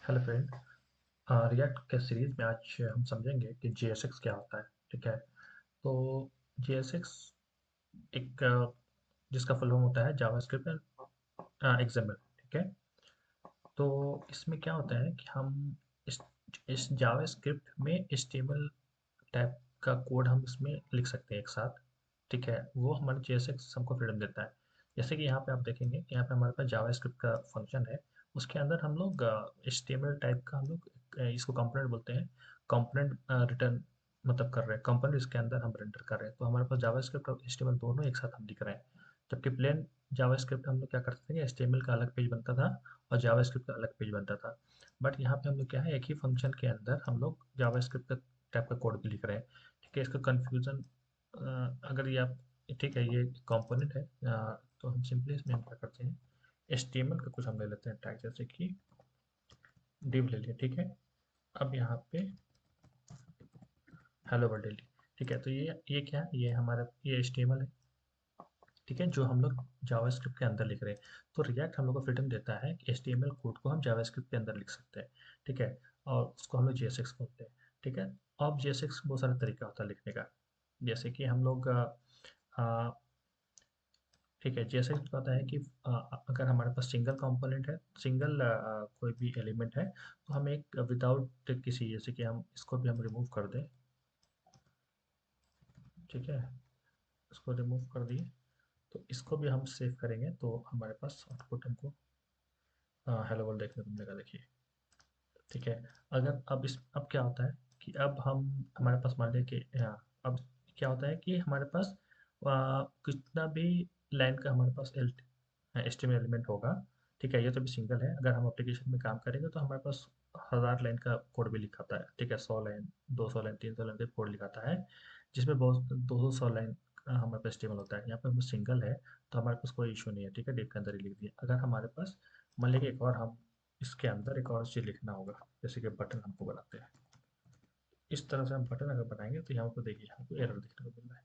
Hello friend. React के series में आज हम समझेंगे कि JSX क्या होता है। ठीक है। तो JSX एक जिसका फुल फॉर्म होता है जावास्क्रिप्ट एक्सएमएल। ठीक है। तो इसमें क्या होता है कि हम इस इस जावास्क्रिप्ट में HTML टाइप का कोड हम इसमें लिख सकते हैं एक साथ। ठीक है, वो हमारे JSX हमको फ्रीडम देता है। जैसे कि यहाँ पे आप देखेंगे कि यहाँ पे हमारे पास जावास्क्रिप्ट का फंक्शन है। उसके अंदर हम लोग HTML टाइप का हम लोग इसको कंपोनेंट बोलते हैं। कंपोनेंट रिटर्न मतलब कर रहे हैं, कंपोनेंट इसके अंदर हम रेंडर कर रहे हैं। तो हमारे पास जावास्क्रिप्ट और HTML दोनों एक साथ हम लिख रहे हैं। जबकि प्लेन जावास्क्रिप्ट हम लोग क्या करते थे कि HTML का अलग पेज बनता था और जावास्क्रिप्ट का अलग पेज बनता था। बट यहाँ पे हम लोग क्या है, एक ही फंक्शन के अंदर हम लोग जावास्क्रिप्ट का टाइप का कोड भी लिख रहे हैं। ठीक है, इसका कन्फ्यूज़न अगर ये आप ठीक है, ये कंपोनेंट है। तो हम सिंपली इसमें हम क्या करते हैं, HTML का कुछ हम ले लेते हैं टैग, जैसे कि div ले लिया। ठीक है। अब यहाँ पे हेलो वर्ल्ड ले ली। ठीक है, तो ये क्या है, ये हमारा ये HTML है। ठीक है, जो हम लोग जावास्क्रिप्ट के अंदर लिख रहे हैं। तो रिएक्ट हम लोग को फ्रीडम देता है कि HTML कोड को हम जावास्क्रिप्ट के अंदर लिख सकते हैं। ठीक है, और उसको हम लोग JSX बोलते हैं। ठीक है। अब JSX बहुत सारे तरीका होता है लिखने का। जैसे कि हम लोग अ, ठीक है, जैसे कि पता है कि अगर हमारे पास सिंगल कंपोनेंट है, सिंगल कोई भी एलिमेंट है, तो हम एक विदाउट किसी, जैसे कि हम इसको भी हम रिमूव कर दें। ठीक है, इसको रिमूव कर दिए। तो इसको भी हम सेव करेंगे तो हमारे पास आउटपुट हमको हेलो वर्ल्ड देखने को मिलेगा। देखिए। ठीक है। अगर अब क्या होता है कि अब हम हमारे पास मान लिया कि अब क्या होता है कि हमारे पास कितना भी लाइन का हमारे पास HTML एलिमेंट होगा। ठीक है, ये तो भी सिंगल है। अगर हम एप्लीकेशन में काम करेंगे तो हमारे पास 1000 लाइन का कोड भी लिखाता है। ठीक है, 100 लाइन, 200 लाइन, 300 लाइन का कोड लिखाता है, जिसमें बहुत 200 लाइन हमारे पास HTML होता है। यहाँ पे हम सिंगल है तो हमारे पास कोई इशू नहीं है। ठीक है, डिव के अंदर ही लिख दिया। अगर हमारे पास मान लीजिए एक और हम इसके अंदर एक और चीज़ लिखना होगा, जैसे कि बटन हमको बनाते हैं। इस तरह से हम बटन अगर बनाएंगे तो यहाँ पर देखिए हमको एरर देखने को मिल रहा है।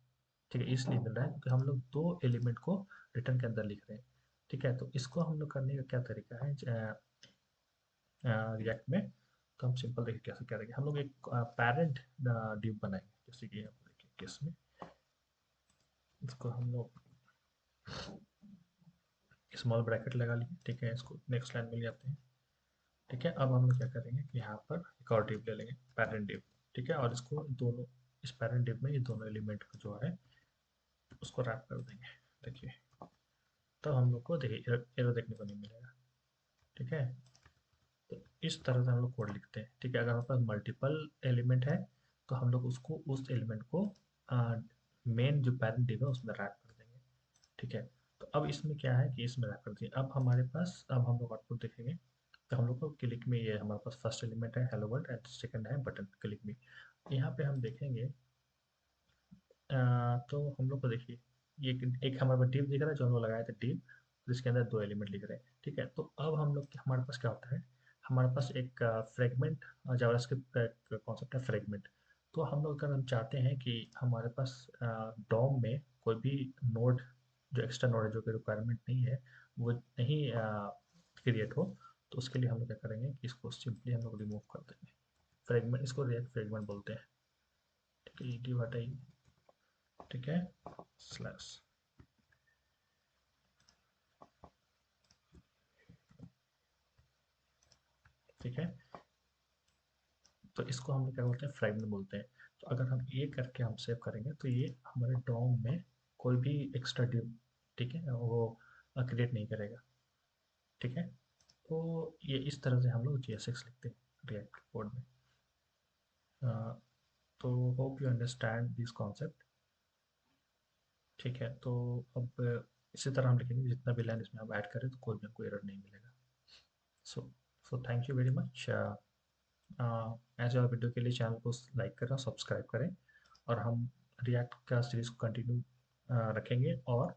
ठीक है, इसलिए मिल रहा है क्योंकि हम लोग दो एलिमेंट को रिटर्न के अंदर लिख रहे हैं। ठीक है, तो इसको हम लोग करने का क्या तरीका है रिएक्ट में। तो हम सिंपल देखिए कैसे करेंगे। हम लोग एक पैरेंट डिव बनाएंगे, जैसे कि यहाँ पर देखिए केस में इसको हम लोग स्मॉल ब्रैकेट लगा लिए। ठीक है, इसको नेक्स्ट लाइन में ले जाते हैं। ठीक है, अब हम लोग क्या करेंगे कि यहाँ पर एक और डिव ले लेंगे, पैरेंट डिव। ठीक है, और इसको दोनों, इस पैरेंट डिव में ये दोनों एलिमेंट को जो है उसको रैप कर देंगे। देखिए, तब हम लोग को देखिए एरर देखने को नहीं मिलेगा। ठीक है, तो इस तरह से हम लोग कोड लिखते हैं। ठीक है, अगर हमारे पास मल्टीपल एलिमेंट है तो हम लोग उसको उस एलिमेंट को मेन जो पैरेंट डिव है उसमें रैप कर देंगे। ठीक है, तो अब इसमें क्या है कि इसमें रैप कर दिए। अब हमारे पास, अब हम लोग आउटपुट देखेंगे तो हम लोग को क्लिक में ये हमारे पास फर्स्ट एलिमेंट है हेलो वर्ल्ड एंड सेकंड है बटन क्लिक में। यहाँ पे हम देखेंगे तो हम लोग को देखिए ये एक हमारे पास डिव दिख रहा है जो हम लोग लगाए थे डिव, तो इसके अंदर दो एलिमेंट लिख रहे हैं। ठीक है, तो अब हम लोग हमारे पास क्या होता है, हमारे पास एक फ्रेगमेंट जावास्क्रिप्ट का एक कॉन्सेप्ट है फ्रेगमेंट। तो हम लोग अगर हम चाहते हैं कि हमारे पास डॉम में कोई भी नोड, जो एक्स्ट्रा नोड है जो कि रिक्वायरमेंट नहीं है, वो नहीं क्रिएट हो, तो उसके लिए हम लोग क्या करेंगे कि इसको सिंपली हम लोग रिमूव कर देंगे। फ्रेगमेंट, इसको रिएक्ट फ्रेगमेंट बोलते हैं। ठीक है, डिव हटाइए। ठीक है, स्लैश। ठीक है, तो इसको हम लोग क्या बोलते हैं, फ्रेगमेंट बोलते हैं। तो अगर हम ये करके हम सेव करेंगे तो ये हमारे डॉम में कोई भी एक्स्ट्रा डिव, ठीक है, वो क्रिएट नहीं करेगा। ठीक है, तो ये इस तरह से हम लोग JSX लिखते हैं रिएक्ट कोड में। तो hope you understand this concept. ठीक है, तो अब इसी तरह हम लिखेंगे, जितना भी लाइन इसमें आप ऐड करें तो कोई भी हमको एरर नहीं मिलेगा। So so thank you very much. ऐसे और वीडियो के लिए चैनल को लाइक करें, सब्सक्राइब करें, और हम रिएक्ट का सीरीज को कंटिन्यू रखेंगे, और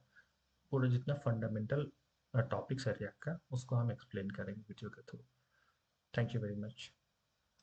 पूरा जितना फंडामेंटल टॉपिक्स है रिएक्ट का उसको हम एक्सप्लेन करेंगे वीडियो के through. Thank you very much.